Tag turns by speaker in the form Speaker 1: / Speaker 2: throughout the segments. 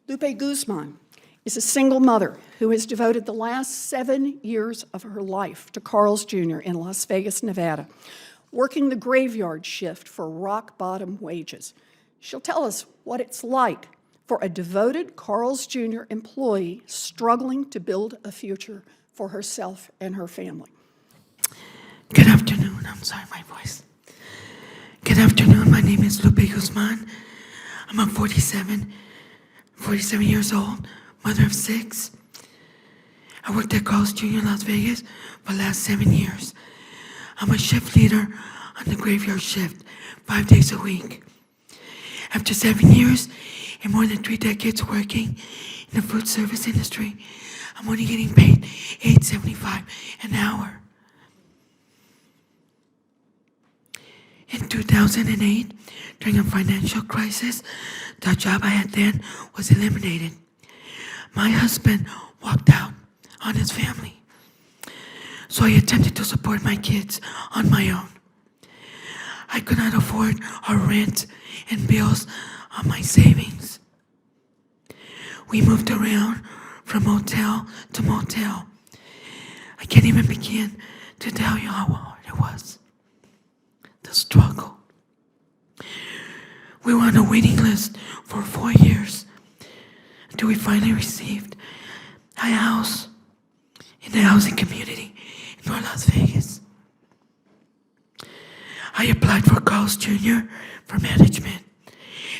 Speaker 1: Lupe Guzman is a single mother who has devoted the last 7 years of her life to Carl's Jr. in Las Vegas, Nevada, working the graveyard shift for rock-bottom wages. She'll tell us what it's like for a devoted Carl's Jr. employee struggling to build a future for herself and her family.
Speaker 2: Good afternoon. I'm sorry, my voice. Good afternoon. My name is Lupe Guzman. I'm 47 years old, mother of 6. I worked at Carl's Jr. in Las Vegas for the last 7 years. I'm a shift leader on the graveyard shift, 5 days a week. After 7 years and more than 3 decades working in the food service industry, I'm only getting paid $8.75 an hour. In 2008, during a financial crisis, the job I had then was eliminated. My husband walked out on his family, so I attempted to support my kids on my own. I could not afford our rent and bills on my savings. We moved around from motel to motel. I can't even begin to tell you how hard it was. The struggle. We were on a waiting list for 4 years until we finally received a house in the housing community in North Las Vegas. I applied for Carl's Jr. for management,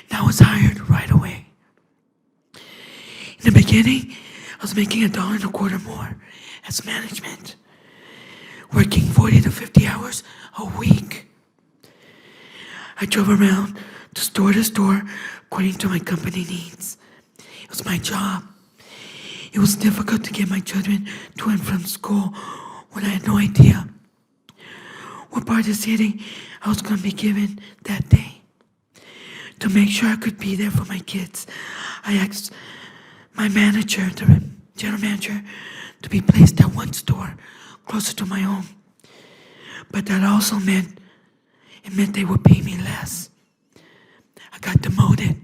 Speaker 2: and I was hired right away. In the beginning, I was making $1.25 more as management, working 40 to 50 hours a week. I drove around to store according to my company needs. It was my job. It was difficult to get my children to and from school when I had no idea what part of the city I was going to be given that day. To make sure I could be there for my kids, I asked my manager, the general manager, to be placed at one store closer to my home. But that also meant they would pay me less. I got demoted.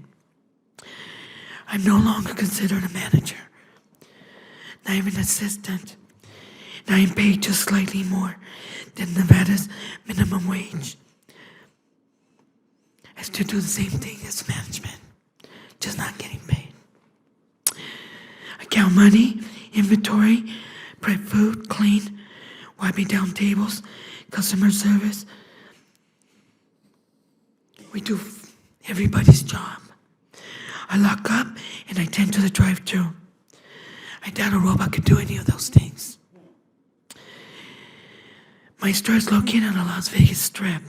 Speaker 2: I'm no longer considered a manager, not even an assistant. And I am paid just slightly more than Nevada's minimum wage. I still do the same thing as management, just not getting paid. I count money, inventory, prep food, clean, wiping down tables, customer service. We do everybody's job. I lock up and I tend to the drive-thru. I doubt a robot could do any of those things. My store is located on the Las Vegas Strip.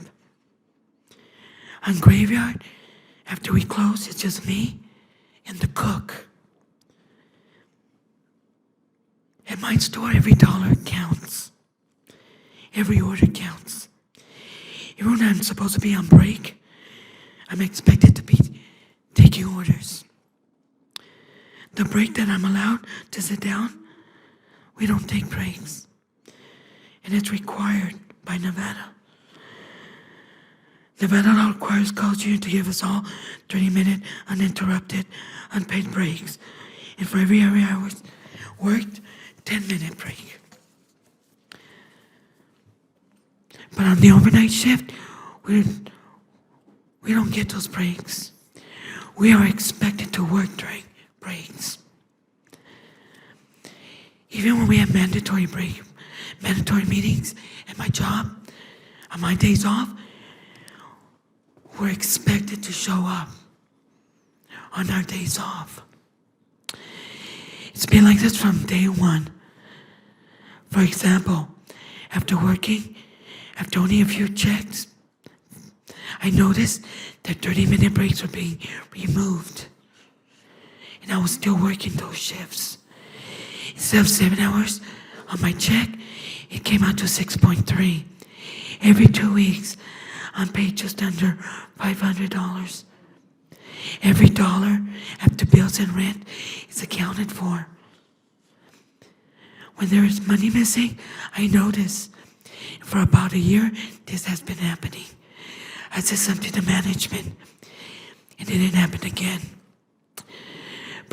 Speaker 2: On Graveyard, after we close, it's just me and the cook. At my store, every dollar counts. Every order counts. Even when I'm supposed to be on break, I'm expected to be taking orders. The break that I'm allowed to sit down, we don't take breaks. And it's required by Nevada. Nevada law requires Carl's Jr. to give us all 30-minute uninterrupted, unpaid breaks. And for every hour worked, 10-minute break. But on the overnight shift, we don't get those breaks. We are expected to work during breaks. Even when we have mandatory meetings at my job, on my days off, we're expected to show up on our days off. It's been like this from day one. For example, after only a few checks, I noticed that 30-minute breaks were being removed. And I was still working those shifts. Instead of 7 hours on my check, it came out to 6.3. Every 2 weeks, I'm paid just under $500. Every dollar after bills and rent is accounted for. When there is money missing, I notice. For about a year, this has been happening. I said something to management, and it didn't happen again.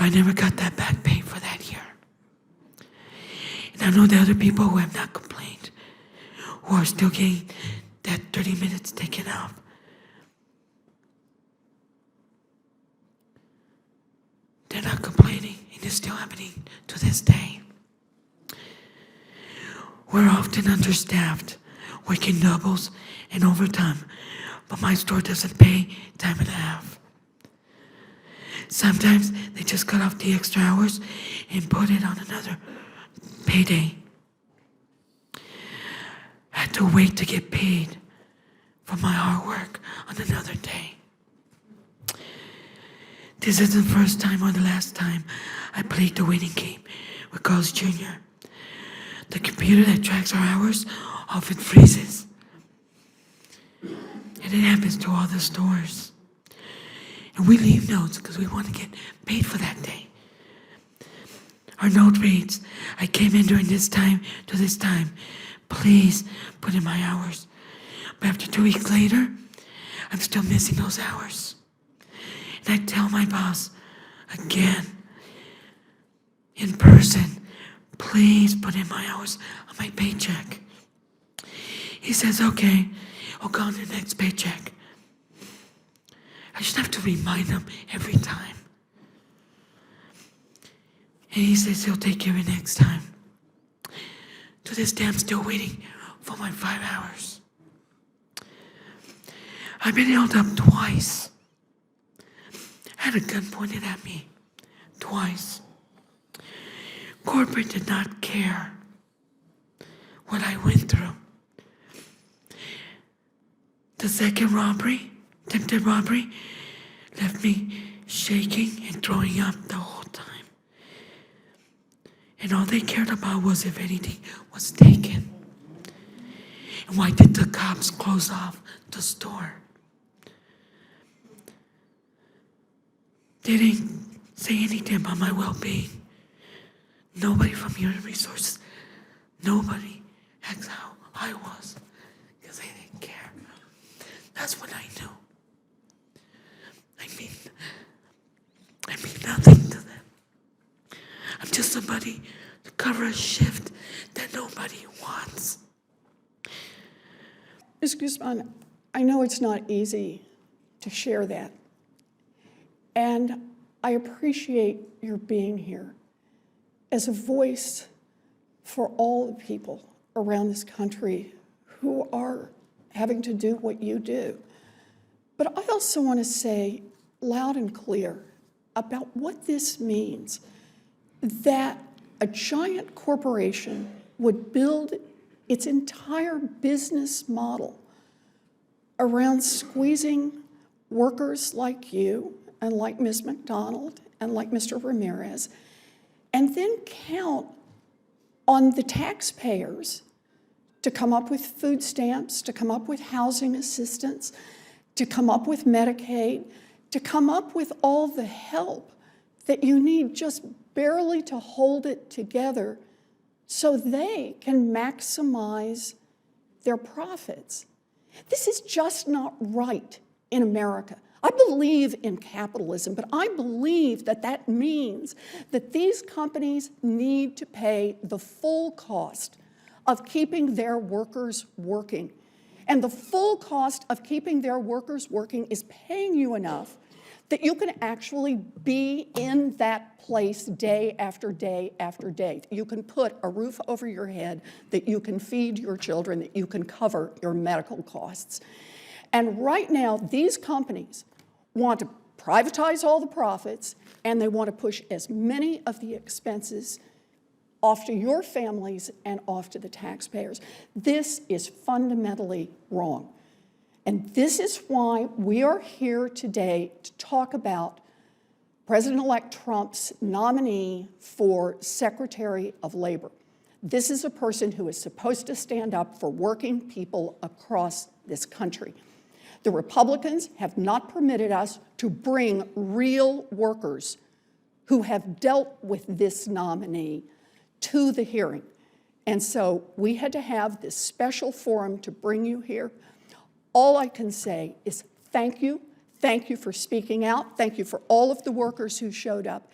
Speaker 2: But I never got that back pay for that year. And I know the other people who have not complained, who are still getting that 30 minutes taken off. They're not complaining, and it's still happening to this day. We're often understaffed, working doubles and overtime, but my store doesn't pay time and a half. Sometimes they just cut off the extra hours and put it on another payday. I had to wait to get paid for my hard work on another day. This isn't the first time or the last time I played the waiting game with Carl's Jr. The computer that tracks our hours often freezes. And it happens to all the stores. And we leave notes because we want to get paid for that day. Our note reads, I came in during this time to this time. Please put in my hours. But after 2 weeks later, I'm still missing those hours. And I tell my boss again, in person, please put in my hours on my paycheck. He says, okay, I'll go on the next paycheck. I just have to remind him every time. And he says he'll take care of it next time. To this day, I'm still waiting for my 5 hours. I've been held up twice. I had a gun pointed at me twice. Corporate did not care what I went through. The second robbery, attempted robbery, left me shaking and throwing up the whole time. And all they cared about was if anything was taken. And why did the cops close off the store? They didn't say anything about my well-being. Nobody from Human Resources, nobody asked how I was, because they didn't care. That's when I knew. I mean nothing to them. I'm just somebody to cover a shift that nobody wants.
Speaker 1: Ms. Guzman, I know it's not easy to share that. And I appreciate your being here as a voice for all the people around this country who are having to do what you do. But I also want to say loud and clear about what this means, that a giant corporation would build its entire business model around squeezing workers like you and like Ms. McDonald and like Mr. Ramirez, and then count on the taxpayers to come up with food stamps, to come up with housing assistance, to come up with Medicaid, to come up with all the help that you need just barely to hold it together so they can maximize their profits. This is just not right in America. I believe in capitalism, but I believe that that means that these companies need to pay the full cost of keeping their workers working. And the full cost of keeping their workers working is paying you enough that you can actually be in that place day after day after day. That you can put a roof over your head, that you can feed your children, that you can cover your medical costs. And right now, these companies want to privatize all the profits, and they want to push as many of the expenses off to your families and off to the taxpayers. This is fundamentally wrong. And this is why we are here today to talk about President-elect Trump's nominee for Secretary of Labor. This is a person who is supposed to stand up for working people across this country. The Republicans have not permitted us to bring real workers who have dealt with this nominee to the hearing. And so we had to have this special forum to bring you here. All I can say is thank you. Thank you for speaking out. Thank you for all of the workers who showed up.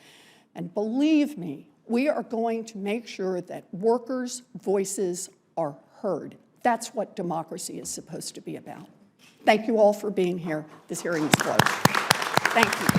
Speaker 1: And believe me, we are going to make sure that workers' voices are heard. That's what democracy is supposed to be about. Thank you all for being here. This hearing is closed. Thank you.